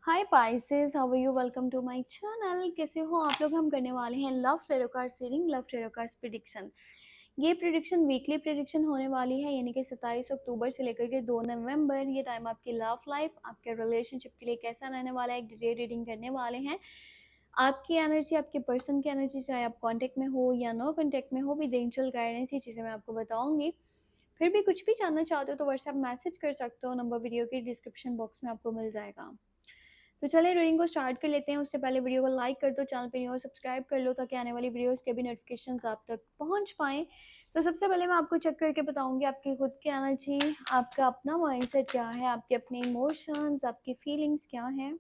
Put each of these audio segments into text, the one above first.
Hi Pisces, how are you? Welcome to my channel. कैसे हो आप लोग? हम करने वाले हैं love tarot cards reading, love tarot cards prediction. ये प्रिडिक्शन वीकली प्रिडिक्शन होने वाली है, यानी कि 27 अक्टूबर से लेकर के 2 नवंबर। ये टाइम आपकी लव लाइफ, आपके रिलेशनशिप के लिए कैसा रहने वाला है, एक डिटेल रीडिंग करने वाले हैं। आपकी एनर्जी, आपके पर्सन की एनर्जी, चाहे आप कॉन्टेक्ट में हो या नो कॉन्टेक्ट में हो, भी डेंजल गाइडेंस, ये चीज़ें मैं आपको बताऊंगी। फिर भी कुछ भी जानना चाहते हो तो व्हाट्सएप मैसेज कर सकते हो, नंबर वीडियो के डिस्क्रिप्शन बॉक्स में आपको मिल जाएगा। तो चलिए रीडिंग को स्टार्ट कर लेते हैं। उससे पहले वीडियो को लाइक कर दो, चैनल पे नहीं हो सब्सक्राइब कर लो, ताकि आने वाली वीडियोस के भी नोटिफिकेशंस आप तक पहुंच पाएँ। तो सबसे पहले मैं आपको चेक करके बताऊंगी आपकी खुद की एनर्जी, आपका अपना माइंडसेट क्या है, आपके अपने इमोशंस, आपकी फीलिंग्स क्या हैं।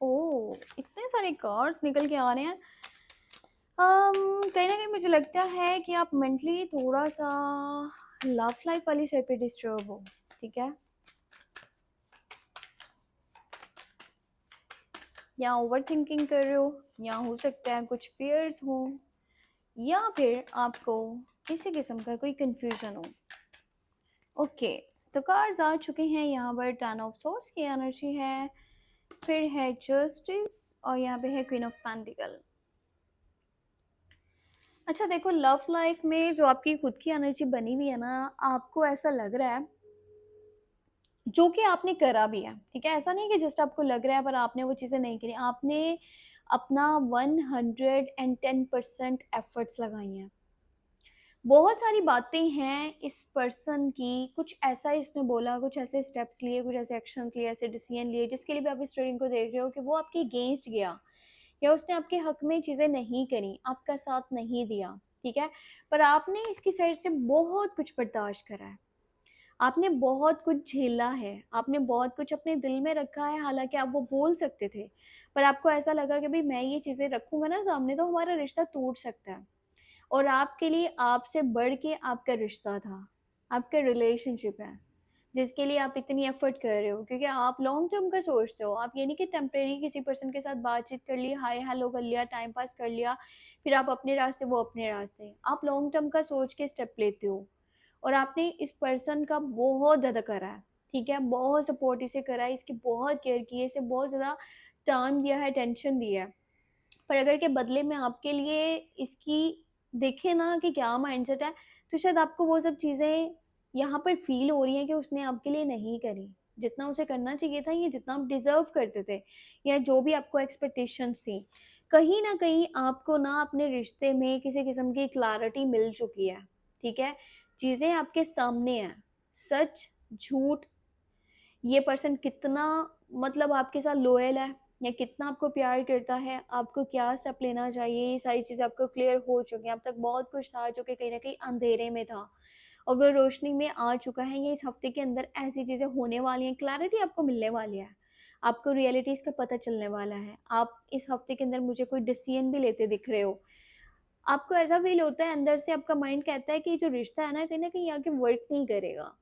ओह, इतने सारे कार्ड्स निकल के आ रहे हैं। कहीं ना कहीं मुझे लगता है कि आप मेंटली थोड़ा सा लव लाइफ वाली साइड पे डिस्टर्ब हो। ठीक है, या ओवर थिंकिंग कर रहे हो, या हो सकता है कुछ फियर्स हो, या फिर आपको किसी किस्म का कोई कंफ्यूजन हो। ओके, तो कार्ड्स आ चुके हैं। यहाँ पर 10 ऑफ सोर्स की एनर्जी है, फिर है जस्टिस, और यहाँ पे है क्वीन ऑफ पेंटिकल। अच्छा देखो, लव लाइफ में जो आपकी खुद की एनर्जी बनी हुई है ना, आपको ऐसा लग रहा है, जो कि आपने करा भी है। ठीक है, ऐसा नहीं कि जस्ट आपको लग रहा है पर आपने वो चीज़ें नहीं करी। आपने अपना 110% एफर्ट्स लगाई हैं। बहुत सारी बातें हैं इस पर्सन की, कुछ ऐसा इसने बोला, कुछ ऐसे स्टेप्स लिए, कुछ ऐसे एक्शन लिए, ऐसे डिसीजन लिए, जिसके लिए भी आप इस रीडिंग को देख रहे हो कि वो आपके अगेंस्ट गया, या उसने आपके हक में चीज़ें नहीं करी, आपका साथ नहीं दिया। ठीक है, पर आपने इसकी साइड से बहुत कुछ बर्दाश्त करा है, आपने बहुत कुछ झेला है, आपने बहुत कुछ अपने दिल में रखा है। हालांकि आप वो बोल सकते थे, पर आपको ऐसा लगा कि भाई मैं ये चीज़ें रखूंगा ना सामने तो हमारा रिश्ता टूट सकता है। और आपके लिए आपसे बढ़ के आपका रिश्ता था, आपका रिलेशनशिप है, जिसके लिए आप इतनी एफर्ट कर रहे हो, क्योंकि आप लॉन्ग टर्म का सोचते हो। आप ये नहीं कि टेम्परेरी किसी पर्सन के साथ बातचीत कर ली, हाय हेलो कर लिया, टाइम पास कर लिया, फिर आप अपने रास्ते वो अपने रास्ते। आप लॉन्ग टर्म का सोच के स्टेप लेते हो, और आपने इस पर्सन का बहुत ज़्यादा करा है। ठीक है, बहुत सपोर्ट इसे करा है, इसकी बहुत केयर की है, इसे बहुत ज़्यादा टाइम दिया है, टेंशन दिया है। पर अगर के बदले में आपके लिए इसकी देखे ना कि क्या माइंडसेट है, तो शायद आपको वो सब चीज़ें यहाँ पर फील हो रही हैं कि उसने आपके लिए नहीं करी जितना उसे करना चाहिए था, ये जितना आप डिजर्व करते थे, या जो भी आपको एक्सपेक्टेशंस थी। कहीं ना कहीं आपको ना अपने रिश्ते में किसी किस्म की क्लैरिटी मिल चुकी है। ठीक है, चीज़ें आपके सामने हैं, सच झूठ, ये पर्सन कितना मतलब आपके साथ लोयल है, या कितना आपको प्यार करता है, आपको क्या स्टेप लेना चाहिए, ये सारी चीज़ें आपको क्लियर हो चुकी हैं। अब तक बहुत कुछ था जो कि कहीं ना कहीं अंधेरे में था, और वो रोशनी में आ चुका है। ये इस हफ्ते के अंदर ऐसी चीज़ें होने वाली हैं, क्लैरिटी आपको मिलने वाली है, आपको रियलिटीज़ का पता चलने वाला है। आप इस हफ्ते के अंदर मुझे कोई डिसीजन भी लेते दिख रहे हो, आपको ऐसा फील होता है अंदर से, आपका माइंड कहता है कि जो रिश्ता है ना कहीं आगे वर्क नहीं करेगा।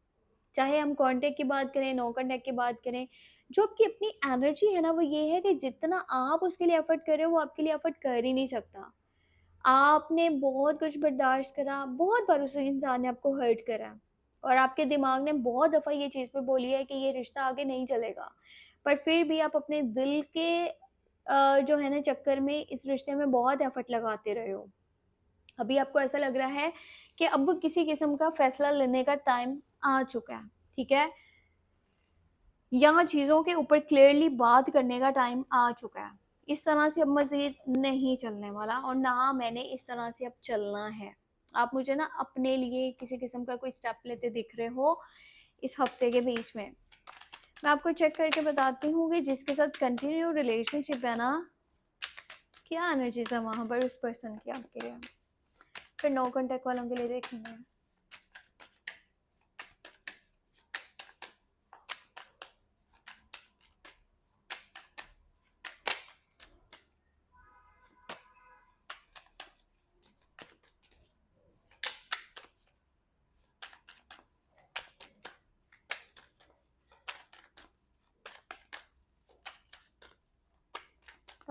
चाहे हम कांटेक्ट की बात करें, नो कांटेक्ट की बात करें, जो आपकी अपनी एनर्जी है ना, वो ये है कि जितना आप उसके लिए एफर्ट कर रहे हो, वो आपके लिए एफर्ट कर ही नहीं सकता। आपने बहुत कुछ बर्दाश्त करा, बहुत बार उस इंसान ने आपको हर्ट करा, और आपके दिमाग ने बहुत दफ़ा ये चीज़ पे बोली है कि ये रिश्ता आगे नहीं चलेगा। पर फिर भी आप अपने दिल के जो है ना चक्कर में इस रिश्ते में बहुत एफर्ट लगाते रहे हो। अभी आपको ऐसा लग रहा है कि अब किसी किस्म का फैसला लेने का टाइम आ चुका है। ठीक है, यहाँ चीज़ों के ऊपर क्लियरली बात करने का टाइम आ चुका है। इस तरह से अब मज़ीद नहीं चलने वाला, और ना मैंने इस तरह से अब चलना है। आप मुझे ना अपने लिए किसी किस्म का कोई स्टेप लेते दिख रहे हो इस हफ्ते के बीच में। मैं आपको चेक करके बताती हूँ कि जिसके साथ कंटिन्यू रिलेशनशिप है ना, क्या एनर्जीज है वहाँ पर उस पर्सन की आपके लिए। फिर नो कॉन्टेक्ट वालों के लिए देखेंगे।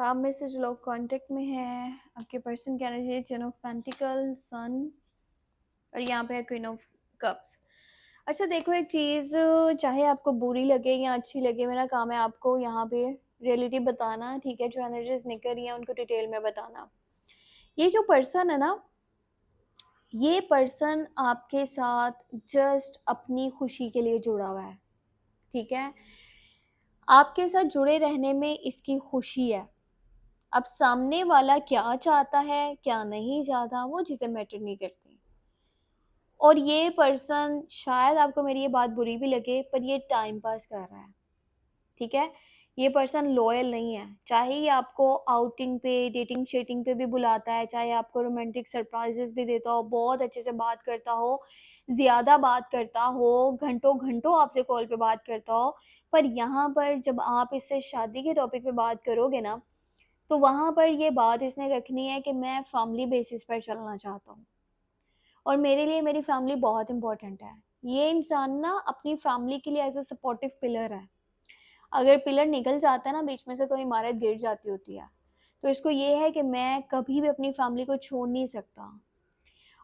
आप में से जो लोग कांटेक्ट में हैं, आपके पर्सन की एनर्जी 10 ऑफ पेंटिकल, सन, और यहाँ पे है क्वीन ऑफ कप्स। अच्छा देखो एक चीज़, चाहे आपको बुरी लगे या अच्छी लगे, मेरा काम है आपको यहाँ पे रियलिटी बताना, ठीक है? जो एनर्जीज निकल रही हैं उनको डिटेल में बताना। ये जो पर्सन है ना, ये पर्सन आपके साथ जस्ट अपनी खुशी के लिए जुड़ा हुआ है, ठीक है? आपके साथ जुड़े रहने में इसकी खुशी है। अब सामने वाला क्या चाहता है, क्या नहीं चाहता, वो चीज़ें मैटर नहीं करती। और ये पर्सन, शायद आपको मेरी ये बात बुरी भी लगे, पर ये टाइम पास कर रहा है, ठीक है? ये पर्सन लॉयल नहीं है। चाहे ये आपको आउटिंग पे, डेटिंग शेटिंग पे भी बुलाता है, चाहे आपको रोमांटिक सरप्राइज़ेज़ भी देता हो, बहुत अच्छे से बात करता हो, ज़्यादा बात करता हो, घंटों-घंटों आपसे कॉल पे बात करता हो, पर यहाँ पर जब आप इससे शादी के टॉपिक पे बात करोगे ना, तो वहाँ पर ये बात इसने रखनी है कि मैं फैमिली बेसिस पर चलना चाहता हूँ और मेरे लिए मेरी फैमिली बहुत इम्पोर्टेंट है। ये इंसान ना अपनी फैमिली के लिए एज़ अ सपोर्टिव पिलर है। अगर पिलर निकल जाता है ना बीच में से तो इमारत गिर जाती होती है। तो इसको ये है कि मैं कभी भी अपनी फैमिली को छोड़ नहीं सकता।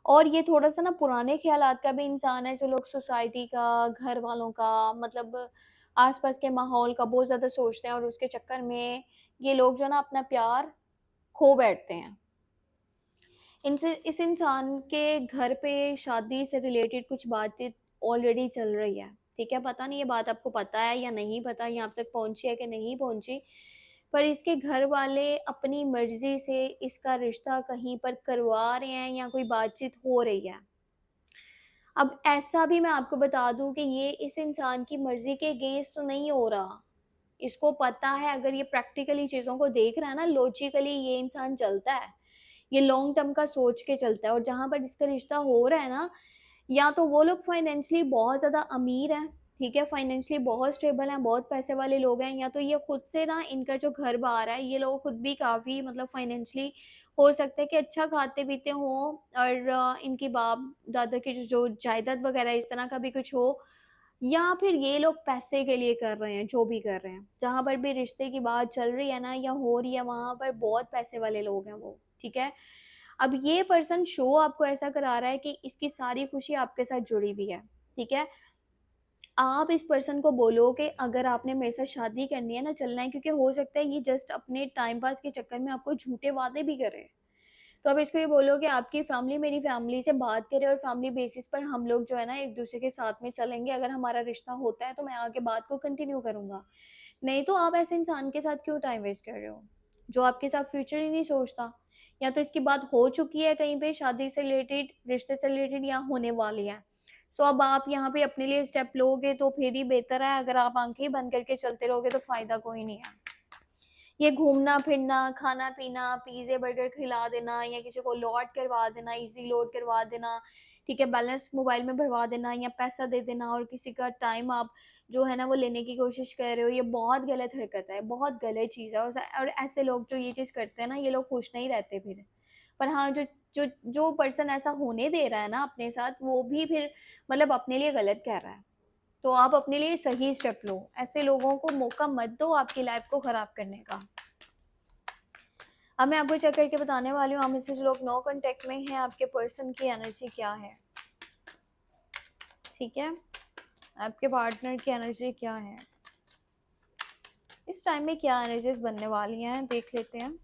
और ये थोड़ा-सा ना पुराने ख़्यालात का भी इंसान है, जो लोग सोसाइटी का, घर वालों का, मतलब आस-पास के माहौल का बहुत ज़्यादा सोचते हैं और उसके चक्कर में ये लोग जो ना अपना प्यार खो बैठते हैं। इनसे इस इंसान के घर पे शादी से रिलेटेड कुछ बातचीत ऑलरेडी चल रही है, ठीक है? पता नहीं ये बात आपको पता है या नहीं पता, यहाँ तक पहुँची है कि नहीं पहुँची, पर इसके घर वाले अपनी मर्ज़ी से इसका रिश्ता कहीं पर करवा रहे हैं या कोई बातचीत हो रही है। अब ऐसा भी मैं आपको बता दूँ कि ये इस इंसान की मर्ज़ी के अगेंस्ट नहीं हो रहा। इसको पता है, अगर ये प्रैक्टिकली चीज़ों को देख रहा है ना, लॉजिकली ये इंसान चलता है। ये लॉन्ग टर्म का सोच के चलता है और जहाँ पर जिसका रिश्ता हो रहा है ना, या तो वो लोग फाइनेंशियली बहुत ज़्यादा अमीर हैं, ठीक है? फाइनेंशियली बहुत स्टेबल हैं, बहुत पैसे वाले लोग हैं, या तो ये खुद से ना, इनका जो घर-बार है, ये लोग खुद भी काफ़ी मतलब फाइनेंशियली हो सकता है कि अच्छा खाते-पीते हों और इनकी बाप-दादा की जो जो जायदाद वगैरह इस तरह का भी कुछ हो, या फिर ये लोग पैसे के लिए कर रहे हैं, जो भी कर रहे हैं। जहाँ पर भी रिश्ते की बात चल रही है ना या हो रही है, वहाँ पर बहुत पैसे वाले लोग हैं वो, ठीक है? अब ये पर्सन शो आपको ऐसा करा रहा है कि इसकी सारी खुशी आपके साथ जुड़ी हुई है, ठीक है? आप इस पर्सन को बोलो कि अगर आपने मेरे साथ शादी करनी है ना, चलना है, क्योंकि हो सकता है ये जस्ट अपने टाइम पास के चक्कर में आपको झूठे वादे भी करे। तो आप इसको ये बोलो कि आपकी फैमिली मेरी फैमिली से बात करे और फैमिली बेसिस पर हम लोग जो है ना एक-दूसरे के साथ में चलेंगे। अगर हमारा रिश्ता होता है तो मैं आगे बात को कंटिन्यू करूँगा। नहीं तो आप ऐसे इंसान के साथ क्यों टाइम वेस्ट कर रहे हो, जो आपके साथ फ्यूचर ही नहीं सोचता। या तो इसकी बात हो चुकी है कहीं पे शादी से रिलेटेड, रिश्ते से रिलेटेड, या होने वाली है। सो अब आप यहाँ पे अपने लिए स्टेप लोगे तो फिर ही बेहतर है, अगर आप आँखें बंद करके चलते रहोगे तो फ़ायदा कोई नहीं है। ये घूमना-फिरना, खाना-पीना, पिज़्ज़े, बर्गर खिला देना या किसी को लॉट करवा देना, ईज़ी लोड करवा देना, ठीक है? बैलेंस मोबाइल में भरवा देना या पैसा दे देना और किसी का टाइम आप जो है ना वो लेने की कोशिश कर रहे हो, ये बहुत गलत हरकत है, बहुत गलत चीज़ है। और ऐसे लोग जो ये चीज़ करते हैं ना, ये लोग खुश नहीं रहते फिर। पर हाँ, जो जो जो पर्सन ऐसा होने दे रहा है ना अपने साथ, वो भी फिर मतलब अपने लिए गलत कह रहा है। तो आप अपने लिए सही स्टेप लो। ऐसे लोगों को मौका मत दो आपकी लाइफ़ को खराब करने का। अब मैं आपको चेक करके बताने वाली हूँ, आप में से जो लोग नो कॉन्टैक्ट में हैं, आपके पर्सन की एनर्जी क्या है, ठीक है? आपके पार्टनर की एनर्जी क्या है? इस टाइम में क्या एनर्जीज़ बनने वाली हैं, देख लेते हैं।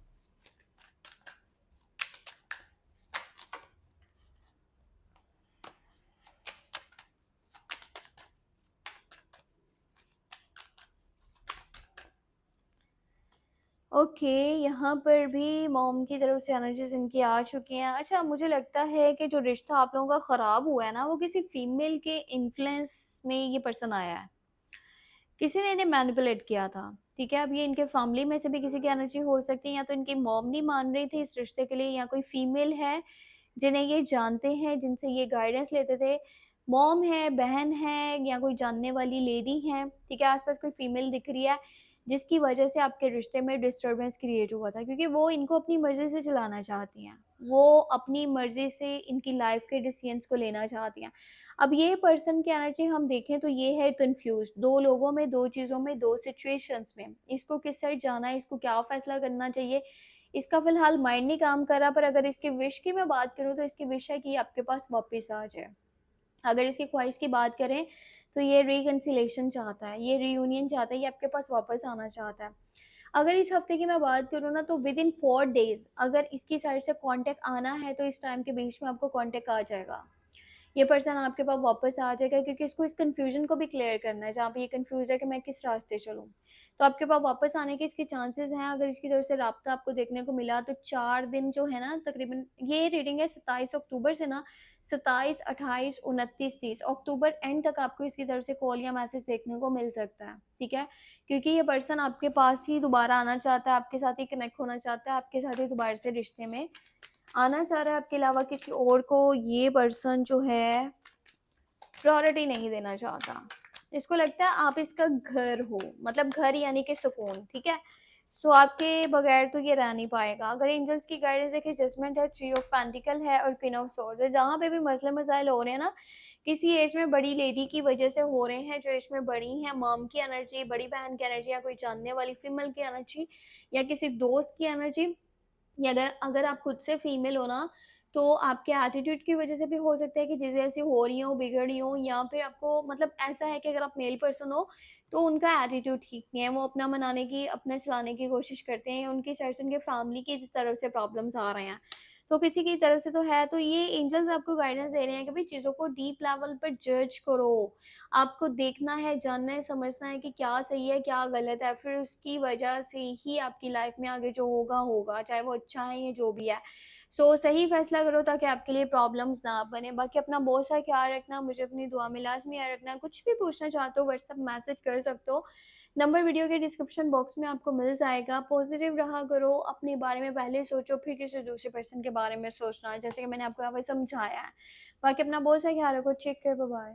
ओके, यहाँ पर भी मॉम की तरफ से एनर्जीज़ इनकी आ चुकी हैं। अच्छा, मुझे लगता है कि जो रिश्ता आप लोगों का ख़राब हुआ है ना, वो किसी फीमेल के इन्फ्लुएंस में ये पर्सन आया है। किसी ने इन्हें मैनिपुलेट किया था, ठीक है? अब ये इनके फैमिली में से भी किसी की एनर्जी हो सकती है, या तो इनकी मॉम नहीं मान रही थी इस रिश्ते के लिए, या कोई फीमेल है जिन्हें ये जानते हैं, जिनसे ये गाइडेंस लेते थे। मॉम है, बहन है, या कोई जानने वाली लेडी है, ठीक है? आस-पास कोई फीमेल दिख रही है, जिसकी वजह से आपके रिश्ते में डिस्टर्बेंस क्रिएट हुआ था, क्योंकि वो इनको अपनी मर्ज़ी से चलाना चाहती हैं। वो अपनी मर्ज़ी से इनकी लाइफ़ के डिसीज़न्स को लेना चाहती हैं। अब ये पर्सन की एनर्जी हम देखें तो ये है कन्फ्यूज़्ड, 2 लोगों में, 2 चीज़ों में, 2 सिचुएशंस में। इसको किस साइड जाना है, इसको क्या फ़ैसला करना चाहिए, इसका फ़िलहाल माइंड नहीं काम कर रहा। पर अगर इसकी विश की मैं बात करूँ तो इसकी विश है कि ये आपके पास वापस आ जाए। अगर इसकी ख्वाहिश की बात करें तो ये रिकन्सिलिएशन चाहता है, ये रियूनियन चाहता है, ये आपके पास वापस आना चाहता है। अगर इस हफ्ते की मैं बात करूँ ना तो विद इन 4 डेज़ अगर इसकी साइड से कॉन्टैक्ट आना है तो इस टाइम के बीच में आपको कॉन्टैक्ट आ जाएगा। ये पर्सन आपके पास वापस आ जाएगा, क्योंकि इसको इस कन्फ्यूजन को भी क्लियर करना है, जहाँ पे ये कन्फ्यूज है कि मैं किस रास्ते चलूँ। तो आपके पास वापस आने के इसके चांसेस हैं। अगर इसकी तरफ से राब्ता आपको देखने को मिला तो 4 दिन जो है ना, तकरीबन ये रीडिंग है 27 अक्टूबर से ना 27, 28, 29, 30 अक्टूबर एंड तक आपको इसकी तरफ से कॉल या मैसेज देखने को मिल सकता है, ठीक है? क्योंकि ये पर्सन आपके पास ही दोबारा आना चाहता है, आपके साथ ही कनेक्ट होना चाहता है, आपके साथ ही दोबारा से रिश्ते में आना चाह रहा है। आपके अलावा किसी और को ये पर्सन जो है प्रायोरिटी नहीं देना चाहता। इसको लगता है आप इसका घर हो, मतलब घर यानी कि सुकून, ठीक है? सो आपके बगैर तो ये रह नहीं पाएगा। अगर एंजल्स की गाइडेंस देखिए, जजमेंट है, 3 ऑफ पेंटिकल है और क्वीन ऑफ सोर्ड्स है। जहाँ पे भी मसले मसाइल हो रहे हैं ना, किसी एज में बड़ी लेडी की वजह से हो रहे हैं, जो एज में बड़ी हैं, मॉम की एनर्जी, बड़ी बहन की एनर्जी, या कोई जानने वाली फीमेल की एनर्जी, या किसी दोस्त की एनर्जी, या अगर अगर आप खुद से फीमेल हो ना, तो आपके एटीट्यूड की वजह से भी हो सकता है कि चीज़ें ऐसी हो रही हों, बिगड़ रही हों, या फिर आपको मतलब ऐसा है कि अगर आप मेल पर्सन हो, तो उनका एटीट्यूड ठीक नहीं है, वो अपना मनाने की, अपना चलाने की कोशिश करते हैं, उनकी साइड से उनके फैमिली की जिस तरफ से प्रॉब्लम्स आ रहे हैं, तो किसी की तरफ से तो है। तो ये एंजल्स आपको गाइडेंस दे रहे हैं कि भाई चीज़ों को डीप लेवल पर जज करो। आपको देखना है, जानना है, समझना है कि क्या सही है, क्या गलत है, फिर उसकी वजह से ही आपकी लाइफ में आगे जो होगा, होगा, चाहे वो अच्छा है या जो भी है। सो सही फैसला करो ताकि आपके लिए प्रॉब्लम्स ना बने। बाकी अपना बहुत सा ख्याल रखना, मुझे अपनी दुआ में लाज़मी याद रखना। कुछ भी पूछना चाहते हो व्हाट्सएप मैसेज कर सकते हो। नंबर वीडियो के डिस्क्रिप्शन बॉक्स में आपको मिल जाएगा। पॉजिटिव रहा करो, अपने बारे में पहले सोचो, फिर किसी दूसरे पर्सन के बारे में सोचना, जैसे कि मैंने आपको यहाँ पे समझाया है। बाकी अपना बहुत सा ख्याल रखो। Take care, bye bye.